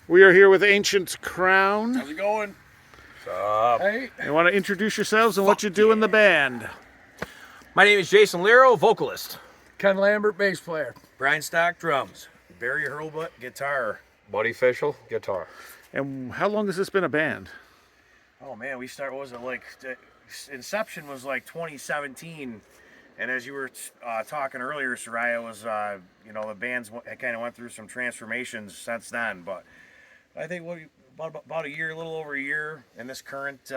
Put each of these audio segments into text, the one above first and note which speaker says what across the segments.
Speaker 1: We are here with Ancient Crown.
Speaker 2: How's it going?
Speaker 3: Hey.
Speaker 1: You want to introduce yourselves and what you do in the band?
Speaker 2: My name is Jason Lero, vocalist.
Speaker 3: Ken Lambert, bass player.
Speaker 4: Brian Stock, drums. Barry Hurlbutt, guitar.
Speaker 5: Buddy Fischel, guitar.
Speaker 1: And how long has this been a band?
Speaker 4: Oh man, what was it like? Inception was like 2017, and as you were talking earlier, Soraya, was the band's kind of went through some transformations since then. But I think about a year, a little over a year, in this current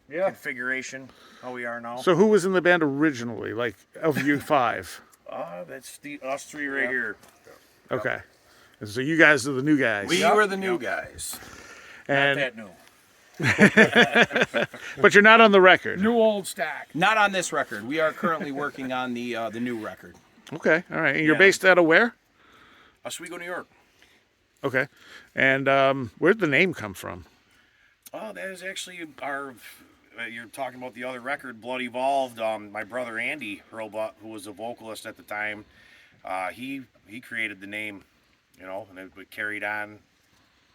Speaker 4: configuration, how we are now.
Speaker 1: So who was in the band originally, like of you five?
Speaker 4: That's us three right here.
Speaker 1: Okay. So you guys are the new guys.
Speaker 2: We were the new guys.
Speaker 1: and
Speaker 4: Not that new.
Speaker 1: but you're not on the record.
Speaker 3: New old stack.
Speaker 2: Not on this record. We are currently working on the new record.
Speaker 1: Okay. All right. And you're
Speaker 4: Yeah.
Speaker 1: based out of where?
Speaker 4: Oswego, New York.
Speaker 1: Okay. And where'd the name come from?
Speaker 4: Oh, that is actually our. You're talking about the other record, Blood Evolved. My brother Andy Hurlbutt, who was a vocalist at the time, he created the name, and it carried on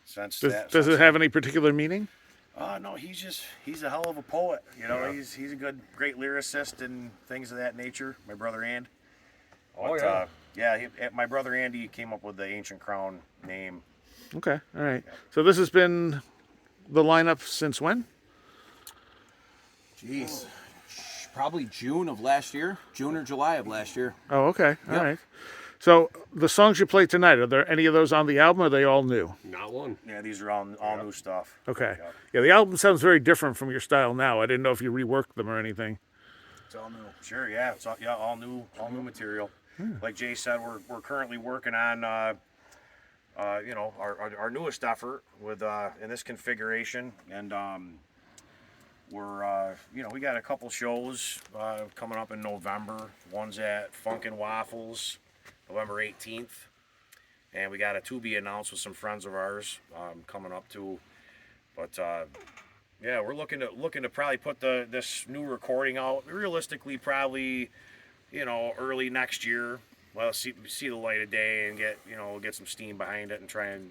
Speaker 4: since that.
Speaker 1: Does it have any particular meaning?
Speaker 4: No, he's a hell of a poet. He's a great lyricist and things of that nature. My brother And. My brother Andy came up with the Ancient Crown name.
Speaker 1: Okay. All right. So this has been the lineup since when?
Speaker 2: Jeez. Probably June of last year. June or July of last year.
Speaker 1: Oh, okay. All
Speaker 2: Yep.
Speaker 1: right. So the songs you played tonight, are there any of those on the album, or are they all new?
Speaker 5: Not one.
Speaker 4: Yeah, these are all new stuff.
Speaker 1: Okay.
Speaker 4: Yep.
Speaker 1: Yeah, the album sounds very different from your style now. I didn't know if you reworked them or anything.
Speaker 4: It's all new. Sure, yeah. It's all new material. Like Jay said, we're currently working on our newest effort with in this configuration, and we got a couple shows coming up in November. One's at Funkin' Waffles, November 18th, and we got a to be announced with some friends of ours coming up too. But yeah, we're looking to probably put this new recording out realistically probably early next year. Well, see the light of day and get some steam behind it and try and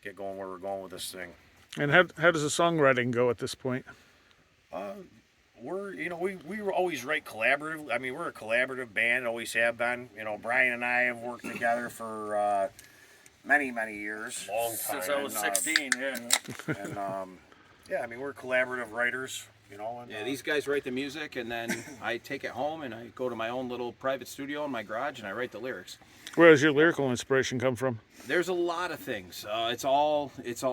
Speaker 4: get going where we're going with this thing.
Speaker 1: And how does the songwriting go at this point?
Speaker 4: We always write collaborative. I mean, we're a collaborative band, always have been. Brian and I have worked together for many years.
Speaker 5: Long time.
Speaker 4: Since I was 16, yeah. And we're collaborative writers. And,
Speaker 2: These guys write the music, and then I take it home and I go to my own little private studio in my garage and I write the lyrics.
Speaker 1: Where does your lyrical inspiration come from?
Speaker 2: There's a lot of things. It's all. There's a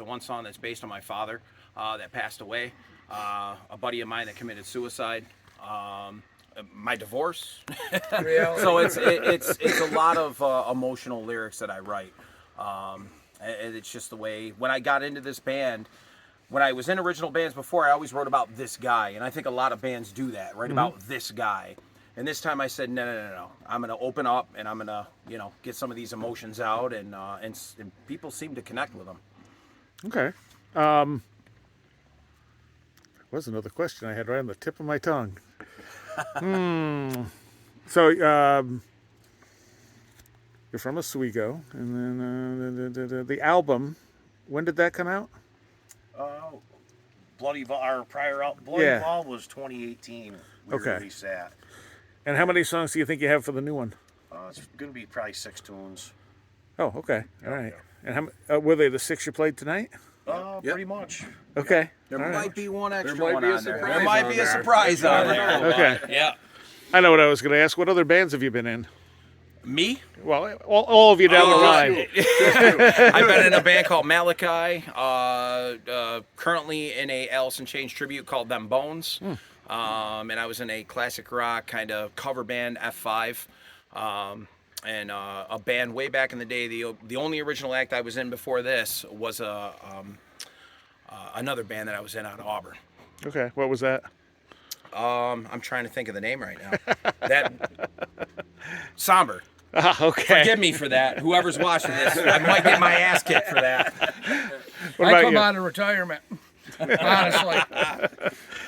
Speaker 2: one song that's based on my father that passed away. A buddy of mine that committed suicide. My divorce. So it's a lot of emotional lyrics that I write. And it's just the way. When I got into this band, when I was in original bands before, I always wrote about this guy, and I think a lot of bands do that, write about this guy. And this time I said, no. I'm going to open up, and I'm going to, get some of these emotions out, and people seem to connect with them.
Speaker 1: Okay. Was another question I had right on the tip of my tongue. So you're from Oswego, and then the album. When did that come out?
Speaker 4: our prior album, Blood
Speaker 1: Yeah.
Speaker 4: Evolved was 2018. We
Speaker 1: Okay.
Speaker 4: released that.
Speaker 1: And how many songs do you think you have for the new one?
Speaker 4: It's going to be probably 6 tunes.
Speaker 1: Oh, okay. All right. And how were they the 6 you played tonight?
Speaker 4: Pretty much.
Speaker 1: Okay.
Speaker 2: There
Speaker 1: All right.
Speaker 2: might be one extra
Speaker 5: might
Speaker 2: one
Speaker 5: be a
Speaker 2: on there.
Speaker 5: surprise
Speaker 2: There might
Speaker 5: on
Speaker 2: be a
Speaker 5: there.
Speaker 2: surprise on there.
Speaker 1: Okay.
Speaker 2: Yeah.
Speaker 1: I know what I was going to ask. What other bands have you been in?
Speaker 2: Me?
Speaker 1: Well, all of you down the line.
Speaker 2: I've been in a band called Malachi. Currently in a Alice in Chains tribute called Them Bones. And I was in a classic rock kind of cover band, F5. And a band way back in the day. The only original act I was in before this was another band that I was in out of Auburn.
Speaker 1: Okay. What was that?
Speaker 2: I'm trying to think of the name right now. That Somber.
Speaker 1: Okay.
Speaker 2: Forgive me for that. Whoever's watching this, I might get my ass kicked for that.
Speaker 1: What
Speaker 3: I
Speaker 1: about
Speaker 3: come
Speaker 1: you?
Speaker 3: out of retirement. Honestly,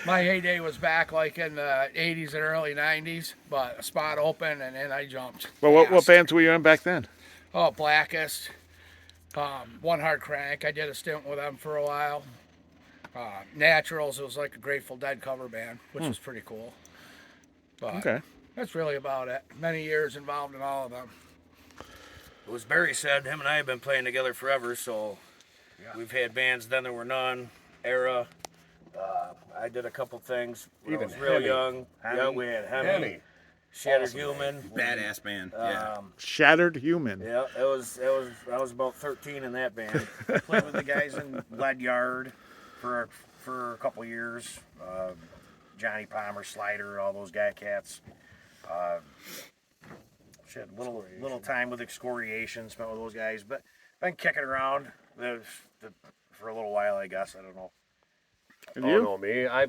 Speaker 3: my heyday was back like in the 80s and early 90s, but a spot opened and then I jumped.
Speaker 1: Well, what
Speaker 3: fast.
Speaker 1: bands were you in back then?
Speaker 3: Oh, Blackest. One Hard Crank. I did a stint with them for a while. Naturals. It was like a Grateful Dead cover band, which was pretty cool. But
Speaker 1: Okay.
Speaker 3: that's really about it. Many years involved in all of them.
Speaker 4: It was Barry said, him and I have been playing together forever, so we've had bands, Then There Were None, Era. I did a couple things when I was real
Speaker 5: Hemi.
Speaker 4: young. Yeah, we had Hemi, Shattered Human.
Speaker 2: Badass band. Yeah.
Speaker 1: Shattered Human.
Speaker 4: Yeah, I was about 13 in that band. I played with the guys in Lead Yard for a couple years. Johnny Palmer, Slider, all those guy cats. Shit, little time with Excoriation, spent with those guys, but been kicking around for a little while, I guess. I don't know.
Speaker 1: And
Speaker 5: Oh,
Speaker 1: you?
Speaker 5: no, me. I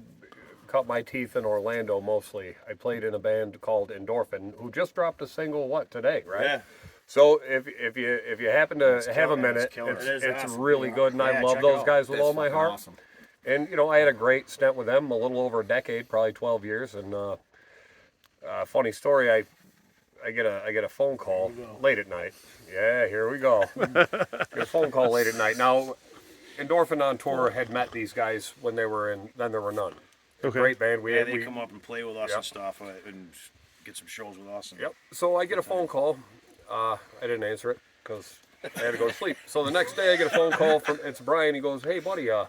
Speaker 5: cut my teeth in Orlando mostly. I played in a band called Endorphin, who just dropped a single, today, right?
Speaker 4: Yeah.
Speaker 5: So if you happen to have a
Speaker 4: killer.
Speaker 5: minute,
Speaker 4: It's killer.
Speaker 5: it's,
Speaker 4: It is
Speaker 5: it's
Speaker 4: awesome.
Speaker 5: really good, and I
Speaker 4: Yeah,
Speaker 5: love
Speaker 4: check it
Speaker 5: those
Speaker 4: out.
Speaker 5: guys with
Speaker 2: That's
Speaker 5: all my
Speaker 2: fucking
Speaker 5: heart.
Speaker 2: awesome.
Speaker 5: And I had a great stint with them, a little over a decade, probably 12 years. And funny story, I get a phone call late at night. Yeah, here we go. Get a phone call late at night. Now, Endorphin on tour had met these guys when they were in Then There Were None.
Speaker 1: Okay.
Speaker 5: Great band.
Speaker 4: Yeah, they come up and play with us
Speaker 5: Yep.
Speaker 4: and stuff, and get some shows with us. And
Speaker 5: Yep. So I get a phone call. I didn't answer it because I had to go to sleep. So the next day I get a phone call it's Brian. He goes, "Hey buddy, we're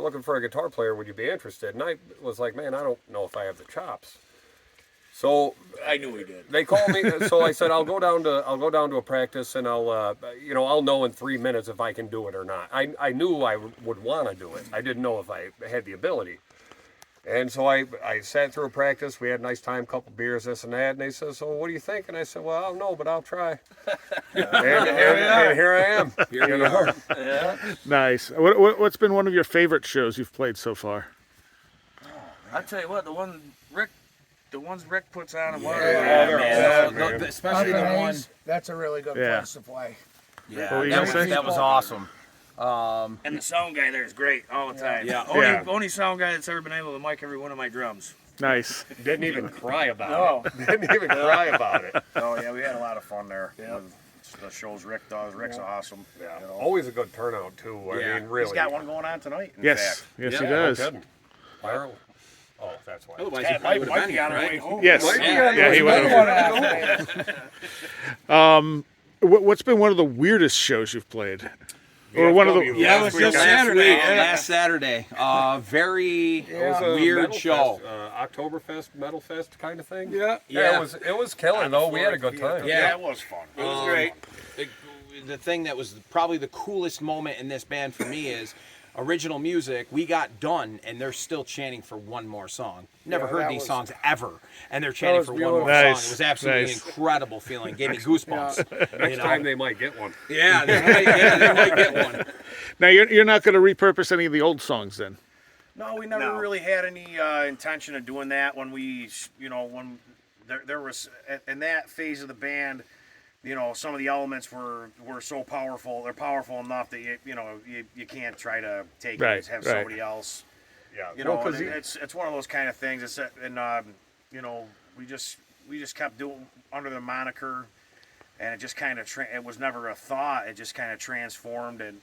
Speaker 5: looking for a guitar player. Would you be interested?" And I was like, "Man, I don't know if I have the chops." So
Speaker 4: I knew he did.
Speaker 5: they called me. So I said, I'll go down to a practice, and I'll know in 3 minutes if I can do it or not. I knew I would want to do it. I didn't know if I had the ability. And so I sat through a practice. We had a nice time, couple beers, this and that. And they said, "So what do you think?" And I said, "Well, I don't know, but I'll try." and here I am.
Speaker 2: Here we are.
Speaker 1: Nice. What's been one of your favorite shows you've played so far?
Speaker 4: I tell you what, the ones Rick puts on and
Speaker 2: Especially the one.
Speaker 3: That's a really good
Speaker 1: Yeah.
Speaker 3: place to play.
Speaker 2: Yeah,
Speaker 1: What were you gonna say?
Speaker 2: that was awesome.
Speaker 4: And the sound guy there is great all the time.
Speaker 2: Yeah.
Speaker 4: Only sound guy that's ever been able to mic every one of my drums.
Speaker 1: Nice.
Speaker 5: Didn't even cry about it. Didn't even cry about it.
Speaker 4: Oh yeah, we had a lot of fun there. Yeah. The shows Rick does. Rick's awesome.
Speaker 5: Yeah.
Speaker 4: You know.
Speaker 5: Always a good turnout too.
Speaker 2: Yeah.
Speaker 5: I mean, really.
Speaker 4: He's got one going on tonight. In
Speaker 1: Yes.
Speaker 4: fact.
Speaker 1: Yes,
Speaker 2: Yeah,
Speaker 1: he
Speaker 5: No
Speaker 1: does.
Speaker 5: kidding. Viral. Oh, that's why.
Speaker 2: Otherwise,
Speaker 4: Yeah,
Speaker 2: you probably
Speaker 4: might
Speaker 2: would have
Speaker 4: be
Speaker 2: been
Speaker 4: on
Speaker 2: here,
Speaker 4: our way
Speaker 2: right?
Speaker 4: home.
Speaker 1: Yes. Yeah, he would have. What's been one of the weirdest shows you've played? Or one of the
Speaker 2: Yeah, it was just
Speaker 5: Saturday.
Speaker 2: Last Saturday. Very
Speaker 5: It was a
Speaker 2: weird
Speaker 5: metal
Speaker 2: show.
Speaker 5: Fest, Oktoberfest, Metal Fest kind of thing.
Speaker 3: Yeah.
Speaker 2: Yeah.
Speaker 5: It was killer though. We had a good time.
Speaker 2: Yeah.
Speaker 4: That was fun. It was great.
Speaker 2: The thing that was probably the coolest moment in this band for me is original music. We got done, and they're still chanting for one more song. Never heard these songs ever, and they're chanting for one more
Speaker 1: Nice.
Speaker 2: song. It was absolutely
Speaker 1: Nice.
Speaker 2: an incredible feeling. Gave me goosebumps.
Speaker 5: Next time they might get one.
Speaker 2: Yeah, they might get one.
Speaker 1: Now you're not going to repurpose any of the old songs then.
Speaker 4: No, we never really had any intention of doing that when when there was in that phase of the band, some of the elements were so powerful. They're powerful enough that you can't try to take it
Speaker 1: Right,
Speaker 4: and have
Speaker 1: right.
Speaker 4: somebody else.
Speaker 5: Yeah.
Speaker 4: And it's one of those kind of things. We just kept doing under the moniker, and it just kind of it was never a thought. It just kind of transformed, and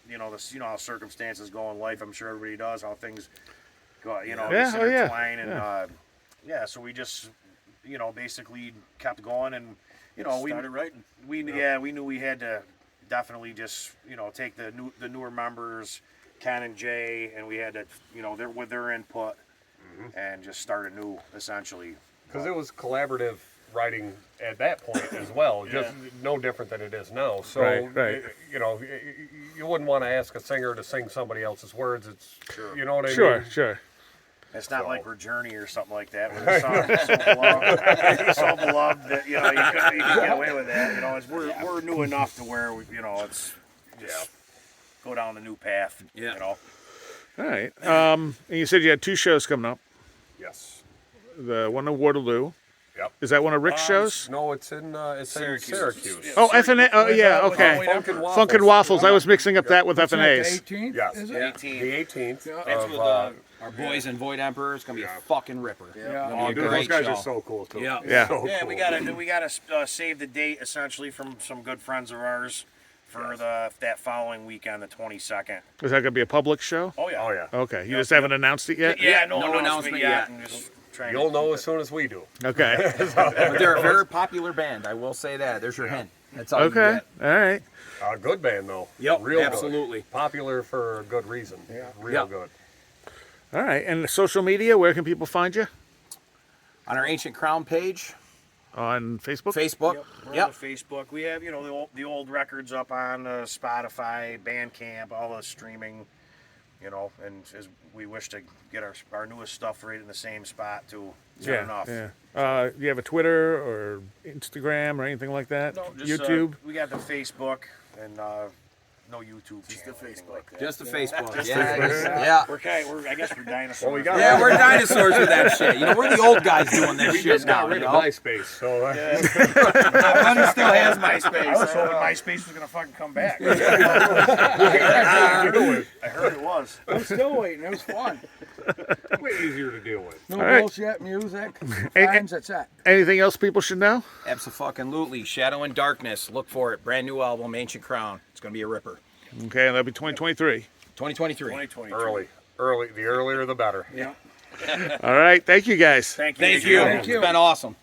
Speaker 4: how circumstances go in life. I'm sure everybody does how things go.
Speaker 1: Yeah,
Speaker 4: just
Speaker 1: oh, yeah,
Speaker 4: intertwine, and so we just basically kept going, and we started writing. We knew we had to definitely just take the newer members, Ken and Jay, and we had to with their input and just start anew essentially.
Speaker 5: Because it was collaborative writing at that point as well, just no different than it is now. So
Speaker 1: Right.
Speaker 5: you wouldn't want to ask a singer to sing somebody else's words. It's you know what I mean.
Speaker 1: Sure.
Speaker 4: It's not like we're Journey or something like that. Where the song is so beloved that you can get away with that. We're new enough to where it's just go down the new path.
Speaker 2: Yeah.
Speaker 1: All right. And you said you had 2 shows coming up.
Speaker 5: Yes.
Speaker 1: The one in Waterloo.
Speaker 5: Yep.
Speaker 1: Is that one of Rick's shows?
Speaker 5: No, it's in Syracuse.
Speaker 1: Oh, F&A. Oh, yeah. Okay. Funk and Waffles. I was mixing up that with
Speaker 3: Is that the
Speaker 1: F&A's.
Speaker 3: 18th?
Speaker 5: Yes.
Speaker 3: Is it?
Speaker 5: The 18th
Speaker 4: That's with
Speaker 2: Our boys in Void Emperor. It's gonna be a fucking ripper.
Speaker 3: Yeah.
Speaker 2: Gonna
Speaker 5: Oh,
Speaker 2: be a
Speaker 5: dude, those
Speaker 2: great
Speaker 5: guys
Speaker 2: show.
Speaker 5: are so cool too.
Speaker 2: Yeah.
Speaker 1: Yeah.
Speaker 5: So
Speaker 4: Yeah,
Speaker 5: cool.
Speaker 4: we gotta save the date essentially from some good friends of ours for that following weekend, the 22nd.
Speaker 1: Is that gonna be a public show?
Speaker 4: Oh yeah.
Speaker 5: Oh yeah.
Speaker 1: Okay. You just haven't announced it yet.
Speaker 4: Yeah, no,
Speaker 2: No
Speaker 4: announcement
Speaker 2: announcement
Speaker 4: yet.
Speaker 2: yet.
Speaker 4: I'm just trying
Speaker 5: You'll
Speaker 4: to
Speaker 5: know
Speaker 4: keep
Speaker 5: as soon as we do.
Speaker 1: Okay.
Speaker 2: But they're a very popular band. I will say that. There's your hint. That's all you
Speaker 1: Okay.
Speaker 2: get.
Speaker 1: All right.
Speaker 5: A good band though.
Speaker 2: Yep,
Speaker 5: Real
Speaker 2: absolutely.
Speaker 5: Good. Popular for a good reason.
Speaker 3: Yeah.
Speaker 5: Real
Speaker 2: Yep.
Speaker 5: good.
Speaker 1: All right. And social media, where can people find you?
Speaker 2: On our Ancient Crown page,
Speaker 1: On Facebook?
Speaker 2: Facebook.
Speaker 4: Yep, we're
Speaker 2: Yep.
Speaker 4: on Facebook. We have, the old records up on Spotify, Bandcamp, all the streaming, and as we wish to get our newest stuff right in the same spot too. Soon enough.
Speaker 1: Yeah. Do you have a Twitter or Instagram or anything like that?
Speaker 4: No, just,
Speaker 1: YouTube?
Speaker 4: we got the Facebook and no YouTube. Just the Facebook. Like that.
Speaker 2: Just the Facebook. Yeah.
Speaker 4: I guess we're dinosaurs.
Speaker 5: Well, we got
Speaker 2: Yeah, we're dinosaurs with that shit. We're the old guys doing this
Speaker 5: we
Speaker 2: shit
Speaker 5: just
Speaker 2: now.
Speaker 5: got rid
Speaker 2: You
Speaker 5: of
Speaker 2: know?
Speaker 5: MySpace, so
Speaker 2: My buddy still has MySpace.
Speaker 4: I was hoping MySpace was gonna fucking come back. I heard it was.
Speaker 3: I'm still waiting. It was fun.
Speaker 5: way easier to deal with.
Speaker 3: No
Speaker 1: All right.
Speaker 3: bullshit, music,
Speaker 1: Hey,
Speaker 3: friends, that's it.
Speaker 1: Anything else people should know?
Speaker 2: Absolutely. Shadow and Darkness. Look for it. Brand new album, Ancient Crown. It's going to be a ripper.
Speaker 1: Okay, that'll be 2023.
Speaker 2: 2023.
Speaker 4: 2020.
Speaker 5: Early. The earlier the better.
Speaker 3: Yeah.
Speaker 1: All right. Thank you guys.
Speaker 4: Thank you.
Speaker 2: Thank you.
Speaker 3: Thank you.
Speaker 2: It's been awesome.